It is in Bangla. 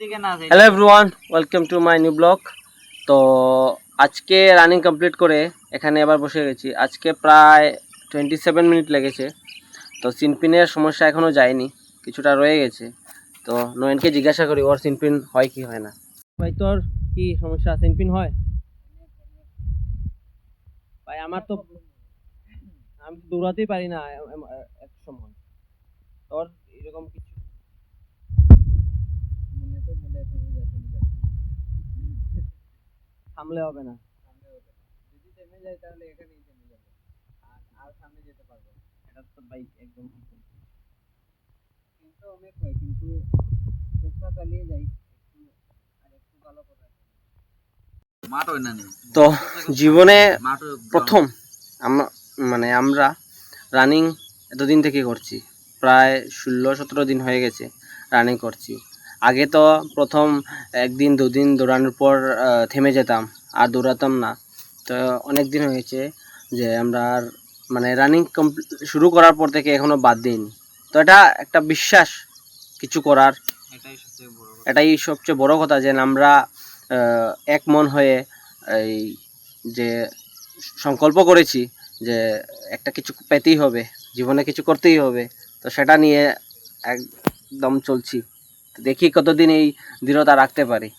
Hello everyone, welcome to my new blog. তো আজকে রানিং কমপ্লিট করে এখানে আবার বসে গেছি। আজকে প্রায় 27 মিনিট লেগেছে। তো সিনপিনের সমস্যা এখনও যায়নি, কিছুটা রয়ে গেছে। তো নয়নকে জিজ্ঞাসা করি ওর সিনপিন হয় কি হয় না। ভাই তোর কি সমস্যা, সিনপিন হয়? ভাই আমার তো আমি দৌড়াতেই পারি না এক সময়। তোর এরকম কিছু থামলে হবে না। যদি থেমে যায় তাহলে এখানেই থেমে যাবে, আর সামনে যেতে পারবো না। এটা তো ভাই একদম ঠিক বলছিস। কিন্তু অনেক হয়, কিন্তু চেষ্টা চালিয়ে যাই একটু, আর একটু ভালো করার। তো জীবনে প্রথম আমরা রানিং এতদিন থেকে করছি, প্রায় 16-17 দিন হয়ে গেছে রানিং করছি। আগে তো প্রথম একদিন দুদিন দৌড়ানোর পর থেমে যেতাম, আর দৌড়াতাম না। তো অনেক দিন হয়েছে যে আমরা আর রানিং শুরু করার পর থেকে এখনও বাদ দিইনি। তো এটা একটা বিশ্বাস কিছু করার, এটাই সবচেয়ে বড় কথা যে আমরা এক মন হয়ে এই যে সংকল্প করেছি যে একটা কিছু পেতেই হবে, জীবনে কিছু করতেই হবে। তো সেটা নিয়ে একদম চলছি। দেখি কতদিন এই দৃঢ়তা রাখতে পারি।